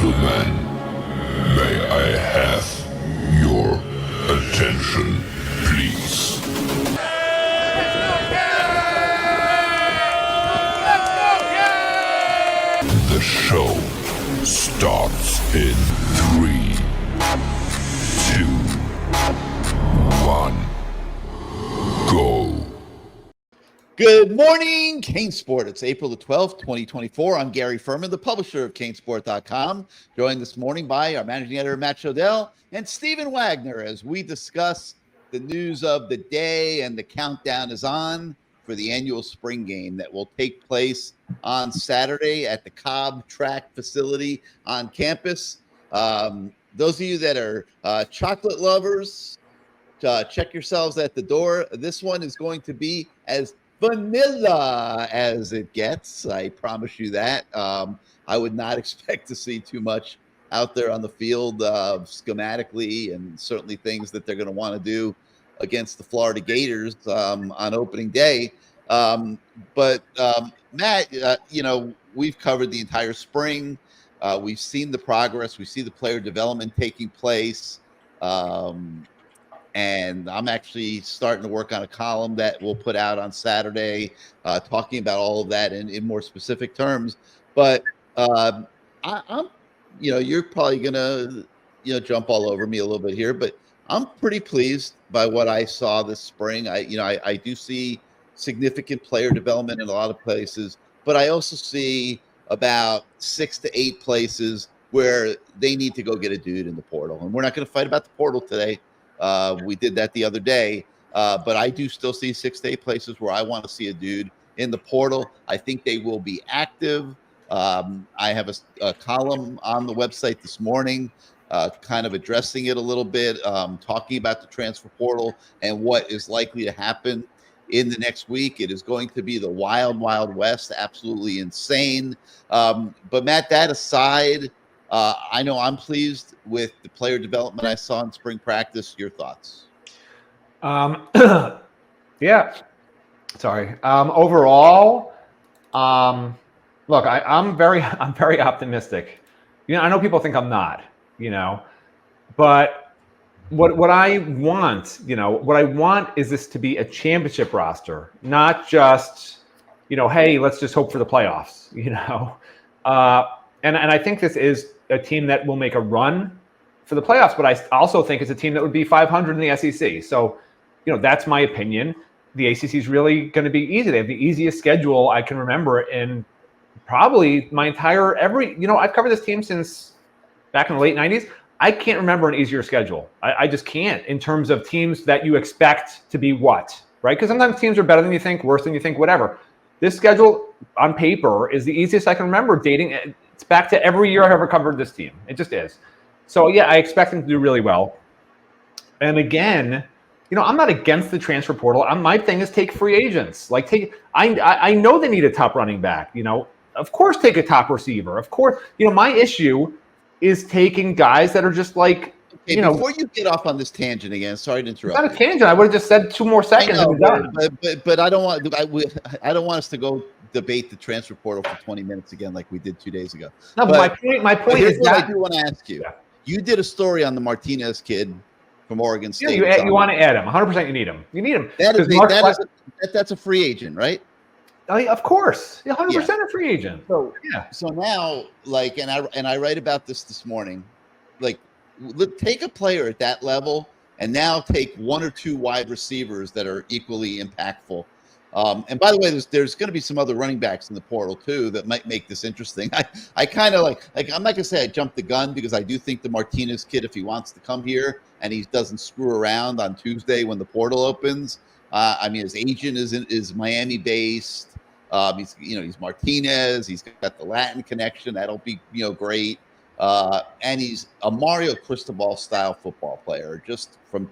gentlemen, may I have your attention, please? The show starts in 3, 2, 1, go. Good morning, CaneSport. It's April the 12th, 2024. I'm Gary Ferman, the publisher of CaneSport.com, joined this morning by our managing editor, Matt Shodell, and Stephen Wagner, as we discuss the news of the day, and the countdown is on for the annual spring game that will take place on Saturday at the Cobb Track facility on campus. Those of you that are chocolate lovers, check yourselves at the door. This one is going to be as vanilla as it gets. I promise you that. I would not expect to see too much out there on the field schematically, and certainly things that they're going to want to do against the Florida Gators on opening day. But Matt, we've covered the entire spring. We've seen the progress. We see the player development taking place. And I'm actually starting to work on a column that we'll put out on Saturday, talking about all of that in more specific terms. But I'm, you're probably gonna, jump all over me a little bit here, but I'm pretty pleased by what I saw this spring. I do see significant player development in a lot of places, but I also see about 6 to 8 places where they need to go get a dude in the portal. And we're not going to fight about the portal today. We did that the other day, but I do still see 6 to 8 places where I want to see a dude in the portal. I think they will be active. I have a column on the website this morning, kind of addressing it a little bit, talking about the transfer portal and what is likely to happen in the next week. It is going to be the wild, wild west, absolutely insane. But Matt, that aside, I know I'm pleased with the player development I saw in spring practice. Your thoughts? Yeah. Sorry. Overall, look, I'm very optimistic. I know people think I'm not, but what I want is this to be a championship roster, not just, hey, let's just hope for the playoffs, and I think this is a team that will make a run for the playoffs, but I also think it's a team that would be 500 in the SEC. So, that's my opinion. The ACC is really going to be easy. They have the easiest schedule I can remember in probably my entire I've covered this team since back in the late 90s. I can't remember an easier schedule. I just can't, in terms of teams that you expect to be what, right? Because sometimes teams are better than you think, worse than you think, whatever. This schedule on paper is the easiest I can remember dating. It's back to every year I've ever covered this team. It just is. So, yeah, I expect them to do really well. And again, I'm not against the transfer portal. My thing is take free agents. I know they need a top running back. Of course, take a top receiver. Of course, my issue is taking guys that are just like, okay, before you get off on this tangent again, sorry to interrupt. It's not a tangent. I would have just said 2 more seconds. I know, but I don't want us to go debate the transfer portal for 20 minutes again like we did 2 days ago. No, but my point is that I do want to ask you. Yeah. You did a story on the Martinez kid from Oregon State. You want to add him. 100% you need him. You need him. That's a free agent, right? Of course, 100% a free agent. So now, and I write about this morning. Take a player at that level, and now take 1 or 2 wide receivers that are equally impactful. And by the way, there's going to be some other running backs in the portal too that might make this interesting. I kind of I'm not going to say I jumped the gun, because I do think the Martinez kid, if he wants to come here and he doesn't screw around on Tuesday when the portal opens, his agent is Miami based. He's Martinez. He's got the Latin connection. That'll be great. And he's a Mario Cristobal style football player, just from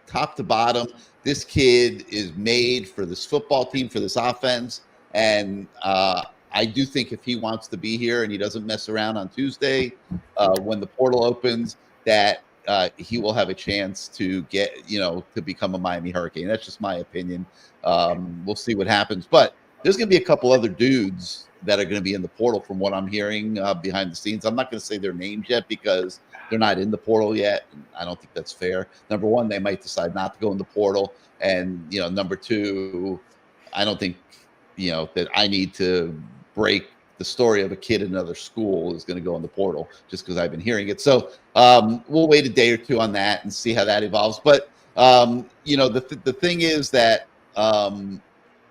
top to bottom. This kid is made for this football team, for this offense, and I do think if he wants to be here and he doesn't mess around on Tuesday when the portal opens, that he will have a chance to get, to become a Miami Hurricane. That's just my opinion. We'll see what happens. But there's going to be a couple other dudes that are going to be in the portal from what I'm hearing behind the scenes. I'm not going to say their names yet because they're not in the portal yet. And I don't think that's fair. Number one, they might decide not to go in the portal. And, number two, I don't think, that I need to break the story of a kid in another school is going to go in the portal just because I've been hearing it. So we'll wait a day or two on that and see how that evolves. But, the thing is that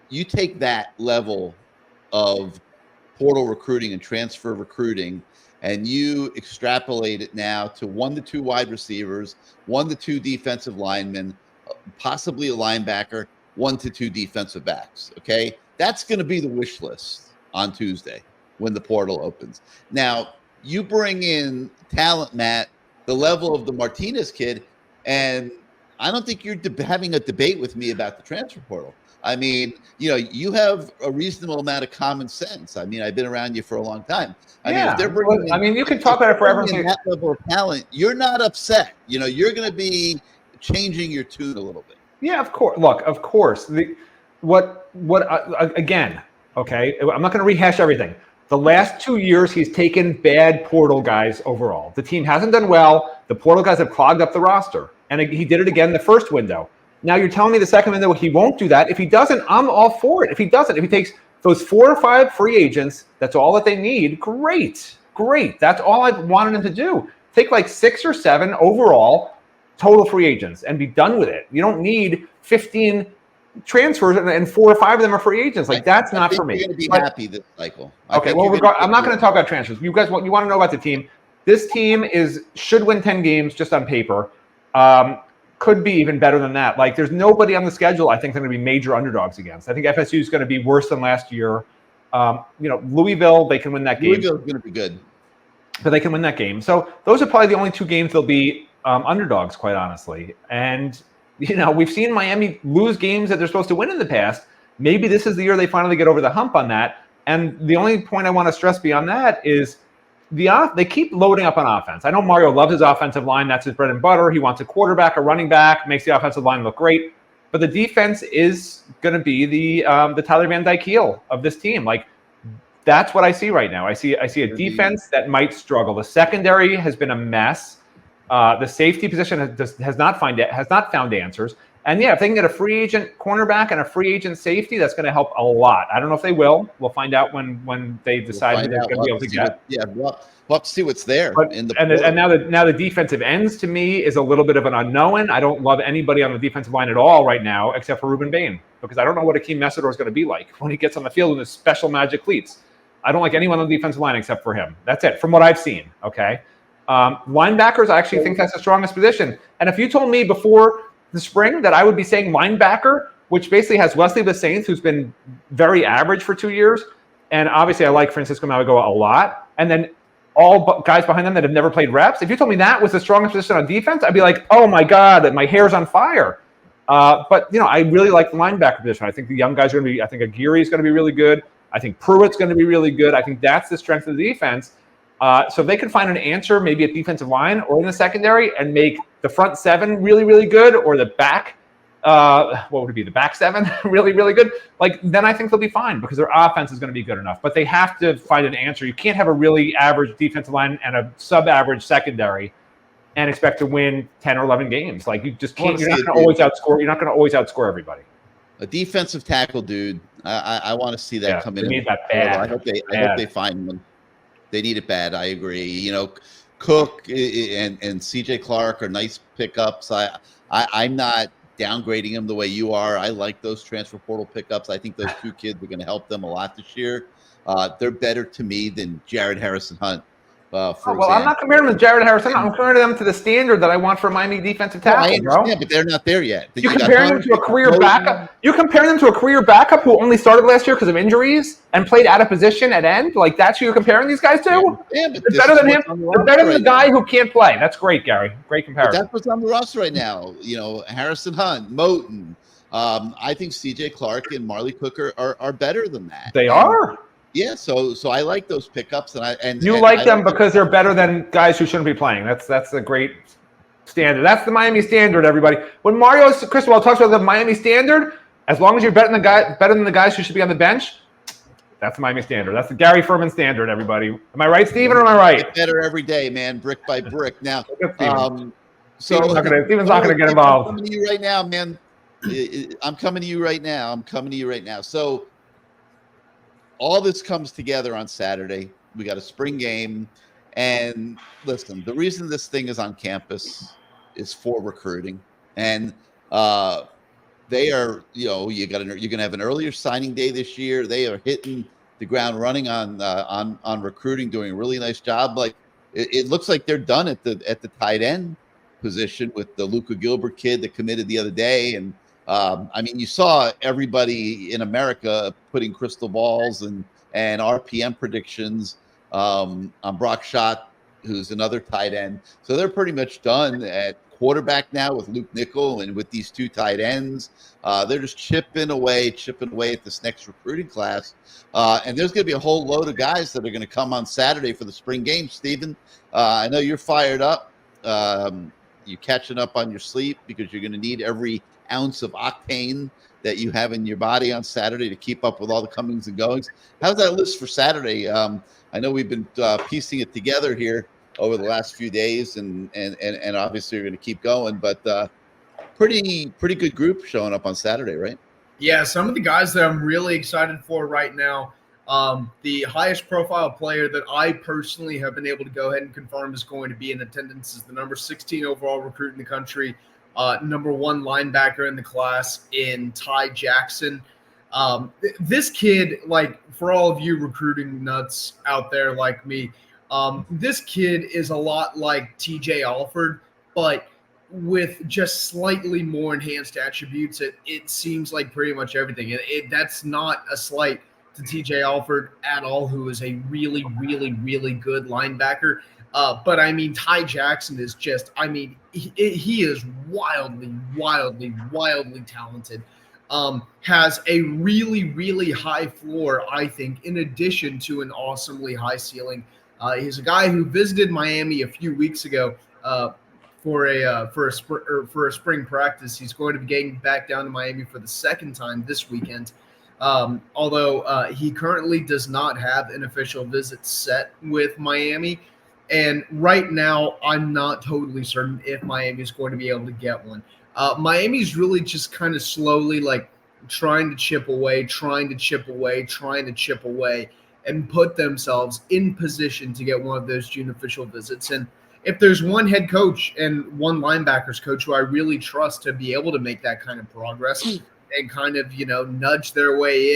you take that level of portal recruiting and transfer recruiting and you extrapolate it now to 1 to 2 wide receivers, 1 to 2 defensive linemen, possibly a linebacker, 1 to 2 defensive backs. Okay. That's going to be the wish list on Tuesday when the portal opens. Now, you bring in talent, Matt, the level of the Martinez kid, and I don't think you're having a debate with me about the transfer portal. I mean, you have a reasonable amount of common sense. I mean, I've been around you for a long time. I mean, if they're bringing you can talk about it forever. That level of talent, you're not upset. You're going to be changing your tune a little bit. Yeah, of course. Look, of course. Again, okay, I'm not going to rehash everything. The last 2 years, he's taken bad portal guys overall. The team hasn't done well. The portal guys have clogged up the roster. And he did it again the first window. Now you're telling me the second window he won't do that. If he doesn't, I'm all for it. If he takes those 4 or 5 free agents, that's all that they need. Great. That's all I wanted him to do. Take like 6 or 7 overall total free agents and be done with it. You don't need 15 transfers and 4 or 5 of them are free agents. Like that's not for me. You're going to be happy this cycle. Okay, well, I'm not going to talk about transfers. You guys, what you want to know about the team? This team should win 10 games just on paper. Could be even better than that. Like there's nobody on the schedule I think they're going to be major underdogs against. I think FSU is going to be worse than last year. Louisville, they can win that game. Louisville's going to be good. But they can win that game. So those are probably the only 2 games they'll be underdogs, quite honestly. And, we've seen Miami lose games that they're supposed to win in the past. Maybe this is the year they finally get over the hump on that. And the only point I want to stress beyond that is they keep loading up on offense. I know Mario loves his offensive line. That's his bread and butter. He wants a quarterback, a running back, makes the offensive line look great. But the defense is going to be the Tyler Van Dyke heel of this team. Like that's what I see right now. I see a defense that might struggle. The secondary has been a mess. The safety position has not found answers. And yeah, if they can get a free agent cornerback and a free agent safety, that's going to help a lot. I don't know if they will. We'll find out when they decide who they're going to be able to get. We'll have to see what's there. And now the defensive ends to me is a little bit of an unknown. I don't love anybody on the defensive line at all right now, except for Ruben Bain, because I don't know what Akeem Messidor is going to be like when he gets on the field in his special magic cleats. I don't like anyone on the defensive line except for him. That's it, from what I've seen. Okay, linebackers, I actually think that's the strongest position. And if you told me before the spring that I would be saying linebacker, which basically has Wesley Saints, who's been very average for 2 years, and obviously I like Francisco Maligoa a lot, and then all guys behind them that have never played reps. If you told me that was the strongest position on defense, I'd be like, oh my God, that my hair's on fire. But I really like the linebacker position. I think the young guys are going to be. I think Aguirre is going to be really good. I think Pruitt's going to be really good. I think that's the strength of the defense. So if they can find an answer, maybe at defensive line or in the secondary, and make the front 7 really, really good, or the back, what would it be, the back 7 really, really good, then I think they'll be fine because their offense is going to be good enough. But they have to find an answer. You can't have a really average defensive line and a sub-average secondary and expect to win 10 or 11 games. Like you just can't. You're not going to always outscore. You're not going to always outscore everybody. A defensive tackle, dude. I want to see that come in. Need that bad. I hope they find one. They need it bad. I agree. Cook and CJ Clark are nice pickups. I'm not downgrading them the way you are. I like those transfer portal pickups. I think those 2 kids are going to help them a lot this year. They're better to me than Jared Harrison Hunt. I'm not comparing them to Jared Harrison. I'm comparing them to the standard that I want for Miami defensive tackle. I understand, but they're not there yet. You're comparing them to a career backup. You're comparing them to a career backup who only started last year because of injuries and played out of position at end. Like that's who you're comparing these guys to. Yeah, but they're better than him. They're better than the guy who can't play. That's great, Gary. Great comparison. But that's what's on the roster right now. Harrison Hunt, Moton. I think CJ Clark and Marley Cook are better than that. They are. Yeah, so I like those pickups, and you like them because they're better than guys who shouldn't be playing. That's a great standard. That's the Miami standard, everybody. When Mario Cristobal talks about the Miami standard, As long as you're better than the guys who should be on the bench, that's the Miami standard. That's the Gary Ferman standard, everybody. Am I right, Steven, or am I right? Get better every day, man, brick by brick. Now, Steven's not gonna get involved. I'm coming to you right now, man. I'm coming to you right now. So all this comes together on Saturday. We got a spring game. And listen, the reason this thing is on campus is for recruiting. And they are, you're going to have an earlier signing day this year. They are hitting the ground running on recruiting, doing a really nice job. Like it looks like they're done at the tight end position with the Luka Gilbert kid that committed the other day. And I mean, you saw everybody in America putting crystal balls and RPM predictions on Brock Schott, who's another tight end. So they're pretty much done at quarterback now with Luke Nickel and with these two tight ends. They're just chipping away at this next recruiting class. And there's going to be a whole load of guys that are going to come on Saturday for the spring game, Steven. I know you're fired up. You're catching up on your sleep because you're going to need every ounce of octane that you have in your body on Saturday to keep up with all the comings and goings. How's that list for Saturday? I know we've been piecing it together here over the last few days, and obviously you're going to keep going, but pretty good group showing up on Saturday, right? Yeah, some of the guys that I'm really excited for right now, the highest profile player that I personally have been able to go ahead and confirm is going to be in attendance is the number 16 overall recruit in the country, number 1 linebacker in the class in Ty Jackson. This kid, like for all of you recruiting nuts out there like me, this kid is a lot like TJ Alford, but with just slightly more enhanced attributes. It seems like pretty much everything. And that's not a slight to TJ Alford at all, who is a really, really, really good linebacker. But I mean, Ty Jackson is just, I mean, he is wildly, wildly, wildly talented. Has a really, really high floor, I think, in addition to an awesomely high ceiling. He's a guy who visited Miami a few weeks ago for a spring practice. He's going to be getting back down to Miami for the second time this weekend. Although he currently does not have an official visit set with Miami. And right now, I'm not totally certain if Miami is going to be able to get one. Miami's really just kind of slowly like trying to chip away, and put themselves in position to get one of those June official visits. And if there's one head coach and one linebackers coach who I really trust to be able to make that kind of progress and kind of, nudge their way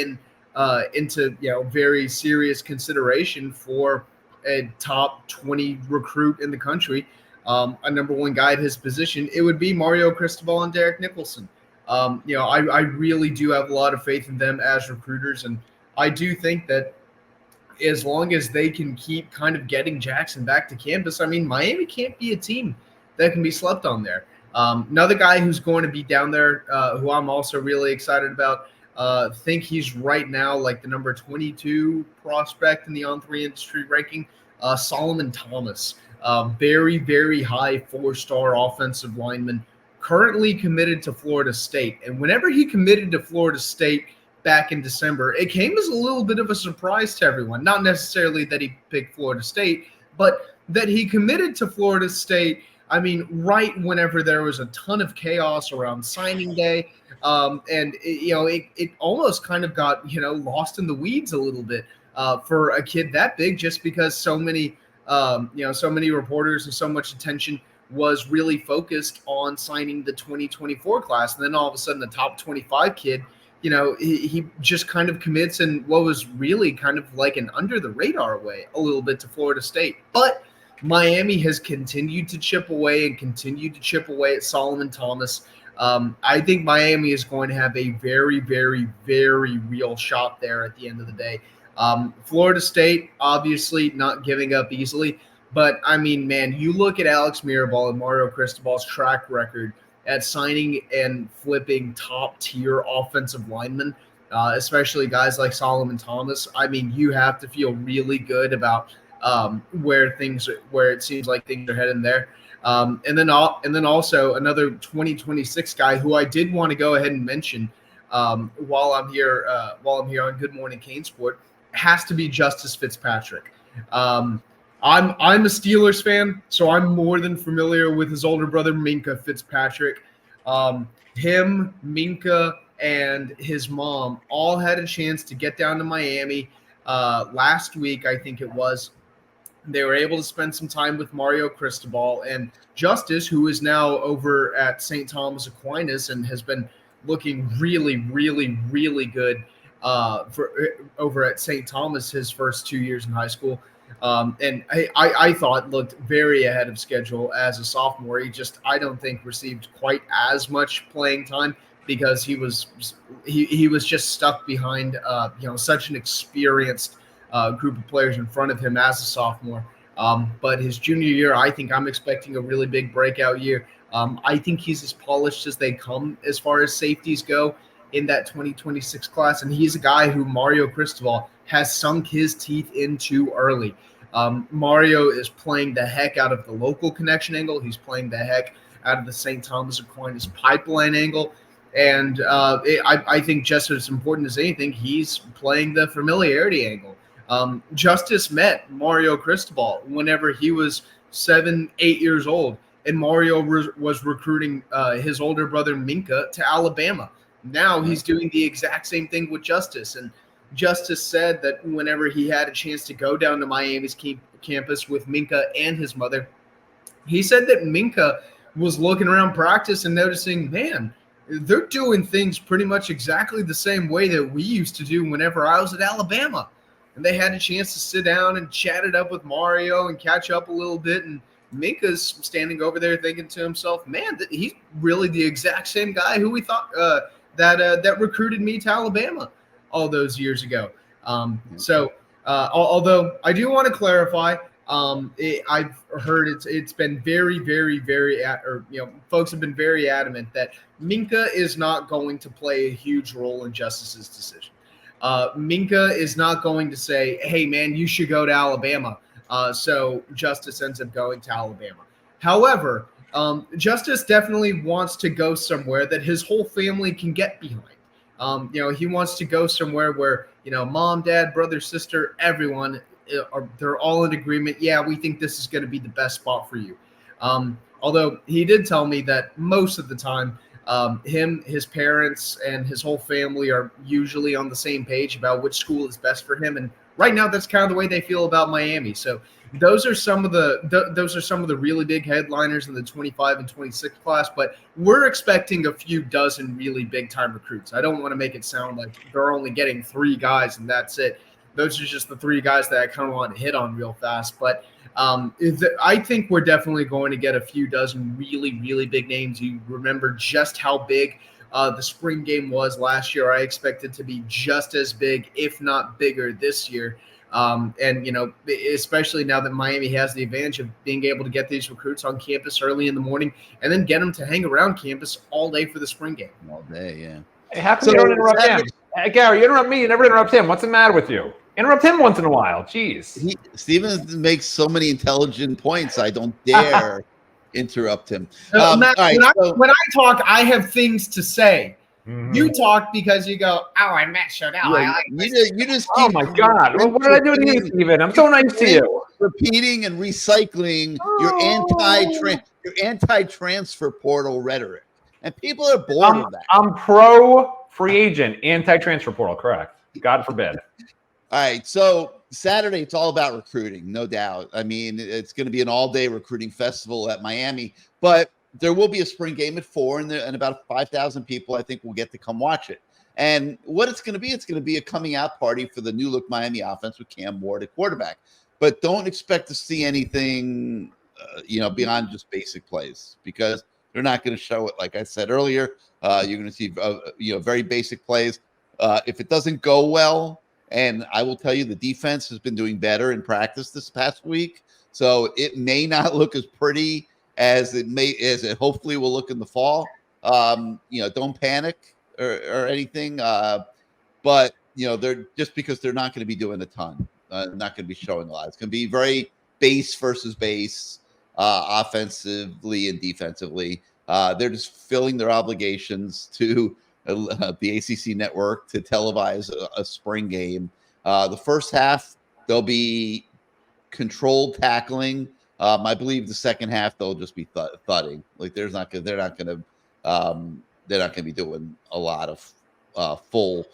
into, very serious consideration for a top 20 recruit in the country, a number 1 guy at his position, it would be Mario Cristobal and Derek Nicholson. I really do have a lot of faith in them as recruiters. And I do think that as long as they can keep kind of getting Jackson back to campus, I mean, Miami can't be a team that can be slept on there. Another guy who's going to be down there, who I'm also really excited about, think he's right now like the number 22 prospect in the On3 industry ranking, Solomon Thomas. Very, very high 4-star offensive lineman, currently committed to Florida State. And whenever he committed to Florida State back in December, it came as a little bit of a surprise to everyone. Not necessarily that he picked Florida State, but that he committed to Florida State, I mean, right whenever there was a ton of chaos around signing day. And it almost kind of got, lost in the weeds a little bit for a kid that big, just because so many reporters and so much attention was really focused on signing the 2024 class. And then all of a sudden the top 25 kid, he just kind of commits in what was really kind of like an under the radar way a little bit to Florida State. But Miami has continued to chip away at Solomon Thomas. I think Miami is going to have a very, very, very real shot there at the end of the day. Florida State, obviously not giving up easily. But, I mean, man, you look at Alex Mirabal and Mario Cristobal's track record at signing and flipping top-tier offensive linemen, especially guys like Solomon Thomas. I mean, you have to feel really good about where it seems like things are heading there. And then also another 2026 guy who I did want to go ahead and mention, while I'm here on Good Morning CaneSport, has to be Justice Fitzpatrick. I'm a Steelers fan, so I'm more than familiar with his older brother Minka Fitzpatrick. Him, Minka, and his mom all had a chance to get down to Miami last week, I think it was. They were able to spend some time with Mario Cristobal and Justice, who is now over at St. Thomas Aquinas and has been looking really, really, really good for over at St. Thomas his first 2 years in high school. And I thought looked very ahead of schedule as a sophomore. He just, I don't think, received quite as much playing time because he was just stuck behind such an experienced group of players in front of him as a sophomore. But his junior year, I think I'm expecting a really big breakout year. I think he's as polished as they come as far as safeties go in that 2026 class. And he's a guy who Mario Cristobal has sunk his teeth into early. Mario is playing the heck out of the local connection angle. He's playing the heck out of the St. Thomas Aquinas pipeline angle. And I think just as important as anything, he's playing the familiarity angle. Justice met Mario Cristobal whenever he was 7, 8 years old, and Mario was recruiting his older brother Minka to Alabama. Now he's doing the exact same thing with Justice, and Justice said that whenever he had a chance to go down to Miami's campus with Minka and his mother, he said that Minka was looking around practice and noticing, man, they're doing things pretty much exactly the same way that we used to do whenever I was at Alabama. And they had a chance to sit down and chat it up with Mario and catch up a little bit. And Minka's standing over there thinking to himself, man, he's really the exact same guy who we thought that recruited me to Alabama all those years ago. Although I do want to clarify, I've heard it's been very, very, very, folks have been very adamant that Minka is not going to play a huge role in Justice's decision. Minka is not going to say, hey, man, you should go to Alabama. So Justice ends up going to Alabama. However, Justice definitely wants to go somewhere that his whole family can get behind. He wants to go somewhere where, mom, dad, brother, sister, everyone, they're all in agreement. Yeah, we think this is going to be the best spot for you. Although he did tell me that most of the time, his parents, and his whole family are usually on the same page about which school is best for him. And right now, that's kind of the way they feel about Miami. So those are some of the really big headliners in the 25 and 26 class. But we're expecting a few dozen really big time recruits. I don't want to make it sound like they're only getting 3 guys and that's it. Those are just the 3 guys that I kind of want to hit on real fast. But I think we're definitely going to get a few dozen really, really big names. You remember just how big the spring game was last year. I expect it to be just as big, if not bigger, this year. Especially now that Miami has the advantage of being able to get these recruits on campus early in the morning and then get them to hang around campus all day for the spring game. All day, yeah. Hey, how come you don't interrupt him? Hey, Gary, you interrupt me. You never interrupt him. What's the matter with you? Interrupt him once in a while. Jeez. Steven makes so many intelligent points. I don't dare interrupt him. Matt, when I talk, I have things to say. Mm-hmm. You talk because you go, oh, I met Shodell. Yeah, you just oh my God. What did I do to you, Steven? I'm so nice to you. Repeating and recycling your anti-transfer portal rhetoric. And people are bored of that. I'm pro free agent, anti-transfer portal, correct. God forbid. All right, so Saturday, it's all about recruiting, no doubt. I mean, it's going to be an all-day recruiting festival at Miami, but there will be a spring game at 4, and about 5,000 people, I think, will get to come watch it. And what it's going to be a coming-out party for the new-look Miami offense with Cam Ward at quarterback. But don't expect to see anything, beyond just basic plays, because they're not going to show it. Like I said earlier, you're going to see, very basic plays. If it doesn't go well, and I will tell you, the defense has been doing better in practice this past week, so it may not look as pretty as it hopefully will look in the fall. Don't panic or anything. But they're just because they're not going to be doing a ton, not going to be showing a lot. It's going to be very base versus base, offensively and defensively. They're just filling their obligations to the ACC network to televise a spring game. The first half, there'll be controlled tackling. I believe the second half they'll just be thudding. Like they're not going to be doing a lot of full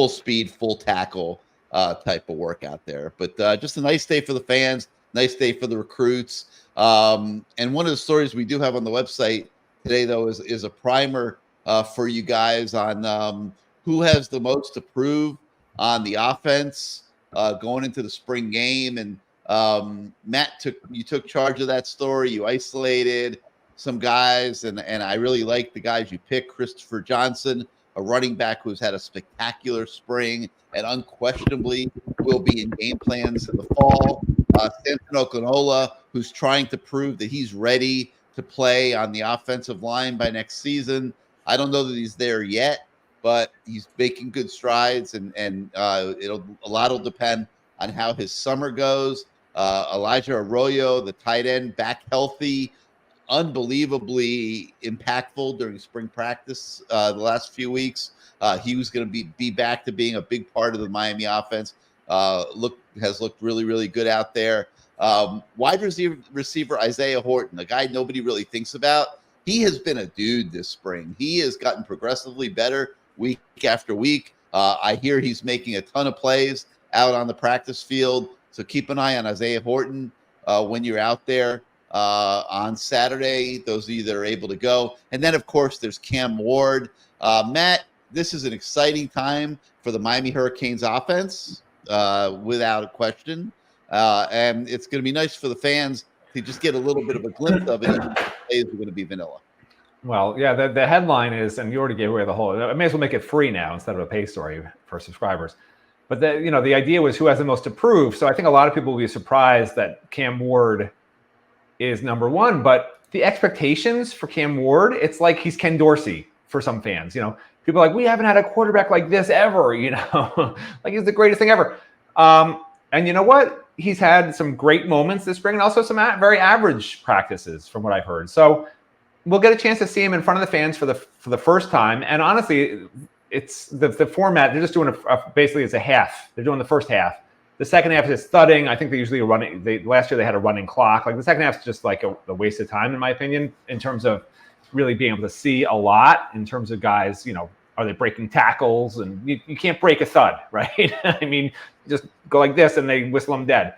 speed, full tackle type of work out there. But just a nice day for the fans, nice day for the recruits. And one of the stories we do have on the website today, though, is a primer for you guys on who has the most to prove on the offense going into the spring game. And Matt, took charge of that story. You isolated some guys, and I really like the guys you picked. Christopher Johnson, a running back who's had a spectacular spring and unquestionably will be in game plans in the fall. Samson Oklahoma, who's trying to prove that he's ready to play on the offensive line by next season. I don't know that he's there yet, but he's making good strides, and a lot will depend on how his summer goes. Elijah Arroyo, the tight end, back healthy, unbelievably impactful during spring practice the last few weeks. He was going to be back to being a big part of the Miami offense. Has looked really, really good out there. Wide receiver Isaiah Horton, a guy nobody really thinks about. He has been a dude this spring. He has gotten progressively better week after week. I hear he's making a ton of plays out on the practice field. So keep an eye on Isaiah Horton when you're out there on Saturday. Those of you that are able to go. And then, of course, there's Cam Ward. Matt, this is an exciting time for the Miami Hurricanes offense, without a question. And it's going to be nice for the fans to just get a little bit of a glimpse of it. Even if the plays are going to be vanilla. Well, yeah, the headline is, and you already gave away the whole, I may as well make it free now instead of a pay story for subscribers. But the idea was who has the most to prove. So I think a lot of people will be surprised that Cam Ward is number one. But the expectations for Cam Ward, it's like he's Ken Dorsey for some fans. People are like, we haven't had a quarterback like this ever, like he's the greatest thing ever. And you know what? He's had some great moments this spring and also some very average practices from what I've heard. So we'll get a chance to see him in front of the fans for the first time. And honestly, it's the format. They're just doing basically it's a half. They're doing the first half. The second half is thudding. I think they usually last year they had a running clock. Like the second half is just like a waste of time, in my opinion, in terms of really being able to see a lot in terms of guys, are they breaking tackles? And you can't break a thud, right? I mean, just go like this and they whistle them dead.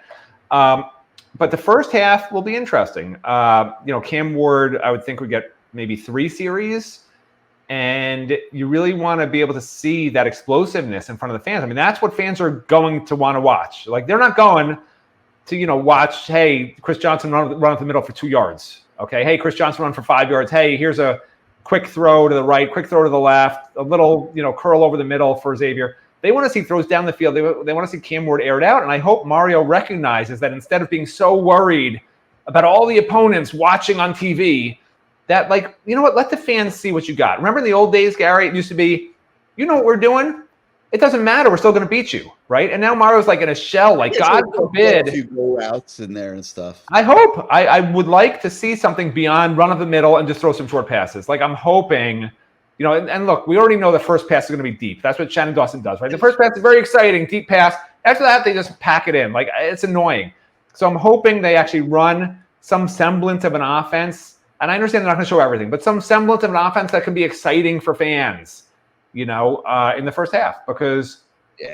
But the first half will be interesting. Cam Ward, I would think, would get maybe 3 series. And you really want to be able to see that explosiveness in front of the fans. I mean, that's what fans are going to want to watch. Like, they're not going to, watch, hey, Chris Johnson run up the middle for 2 yards. Okay, hey, Chris Johnson run for 5 yards. Hey, here's a quick throw to the right, quick throw to the left, a little, curl over the middle for Xavier. They want to see throws down the field. They want to see Cam Ward aired out. And I hope Mario recognizes that instead of being so worried about all the opponents watching on TV, that, like, you know what, let the fans see what you got. Remember in the old days, Gary, it used to be, you know what we're doing? It doesn't matter. We're still going to beat you, right? And now Mario's like in a shell, like, God forbid. A few go routes in there and stuff. I hope. I would like to see something beyond run up the middle and just throw some short passes. Like, I'm hoping, and look, we already know the first pass is going to be deep. That's what Shannon Dawson does, right? The first pass is very exciting, deep pass. After that, they just pack it in. Like, it's annoying. So I'm hoping they actually run some semblance of an offense. And I understand they're not going to show everything, but some semblance of an offense that can be exciting for fans, in the first half. Because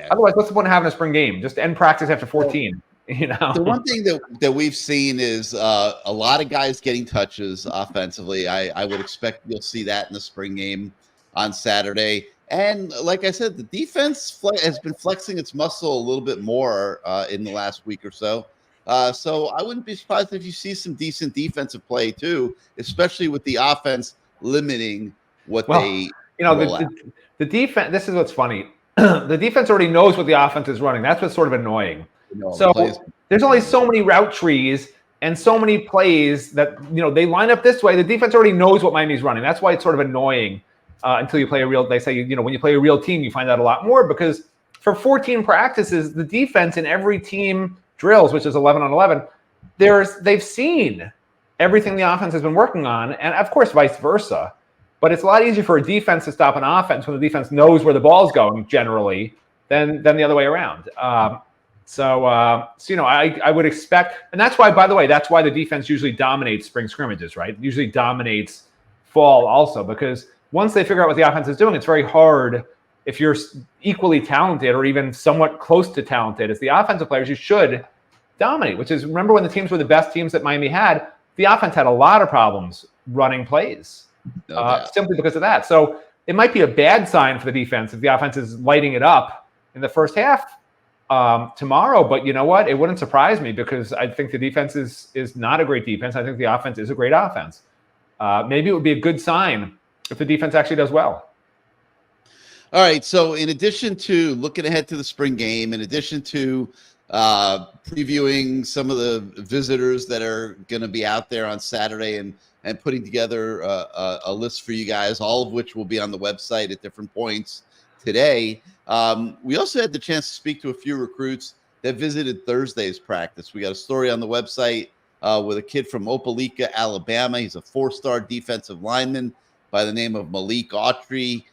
otherwise, what's the point of having a spring game? Just end practice after 14, The one thing that we've seen is a lot of guys getting touches offensively. I would expect you'll see that in the spring game on Saturday. And like I said, the defense has been flexing its muscle a little bit more in the last week or so. So I wouldn't be surprised if you see some decent defensive play too, especially with the offense limiting what the defense. This is what's funny. The defense already knows what the offense is running. That's what's sort of annoying. So there's only so many route trees and so many plays that they line up this way. The defense already knows what Miami's running. That's why it's sort of annoying until you play a real. They say when you play a real team, you find out a lot more, because for 14 practices, the defense in every team drills, which is 11 on 11, they've seen everything the offense has been working on, and of course vice versa. But it's a lot easier for a defense to stop an offense when the defense knows where the ball's going generally than the other way around. So I would expect, and that's why, by the way, that's why the defense usually dominates spring scrimmages, right? Usually dominates fall also, because once they figure out what the offense is doing, it's very hard. If you're equally talented or even somewhat close to talented as the offensive players, you should dominate, which is, remember when the teams were the best teams that Miami had, the offense had a lot of problems running plays simply because of that. So it might be a bad sign for the defense if the offense is lighting it up in the first half tomorrow. But you know what? It wouldn't surprise me, because I think the defense is not a great defense. I think the offense is a great offense. Maybe it would be a good sign if the defense actually does well. All right. So in addition to looking ahead to the spring game, in addition to previewing some of the visitors that are going to be out there on Saturday and putting together a list for you guys, all of which will be on the website at different points today. We also had the chance to speak to a few recruits that visited Thursday's practice. We got a story on the website with a kid from Opelika, Alabama. He's a 4-star defensive lineman by the name of Malik Autry.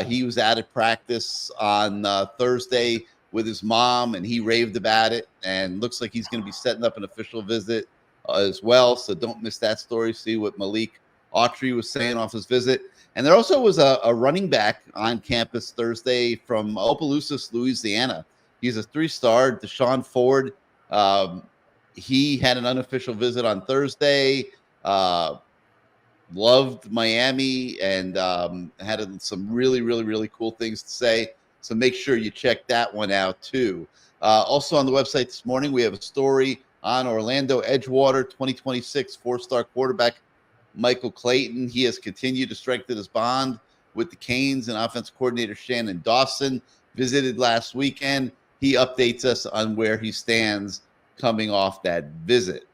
He was at practice on Thursday with his mom, and he raved about it, and looks like he's going to be setting up an official visit as well. So don't miss that story. See what Malik Autry was saying off his visit. And there also was a running back on campus Thursday from Opelousas, Louisiana. He's a 3-star, Deshaun Ford. He had an unofficial visit on Thursday. Loved Miami and had some really, really, really cool things to say. So make sure you check that one out too. Also on the website this morning, we have a story on Orlando Edgewater 2026 4-star quarterback Michael Clayton. He has continued to strengthen his bond with the Canes, and offensive coordinator Shannon Dawson visited last weekend. He updates us on where he stands coming off that visit.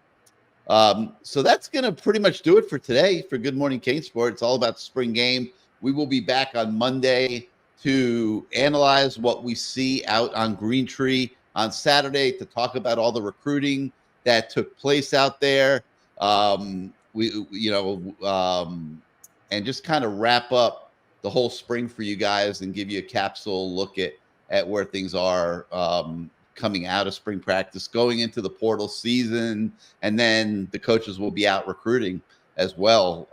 So that's going to pretty much do it for today for Good Morning CaneSport. It's all about the spring game. We will be back on Monday to analyze what we see out on Green Tree on Saturday, to talk about all the recruiting that took place out there. And just kind of wrap up the whole spring for you guys and give you a capsule look at where things are coming out of spring practice, going into the portal season, and then the coaches will be out recruiting as well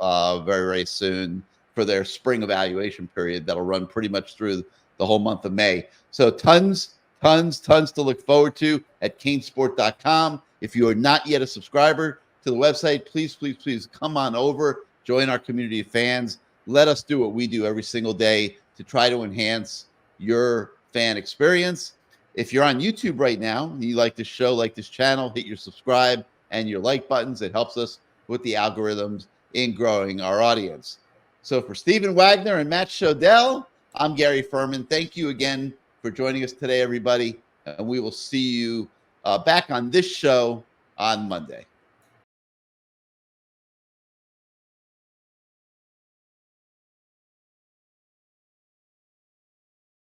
very, very soon for their spring evaluation period that'll run pretty much through the whole month of May. So tons to look forward to at CaneSport.com. If you are not yet a subscriber to the website, please come on over, join our community of fans. Let us do what we do every single day to try to enhance your fan experience. If you're on YouTube right now and you like this show, like this channel, hit your subscribe and your like buttons. It helps us with the algorithms in growing our audience. So for Stephen Wagner and Matt Shodell, I'm Gary Ferman. Thank you again for joining us today, everybody. And we will see you back on this show on Monday.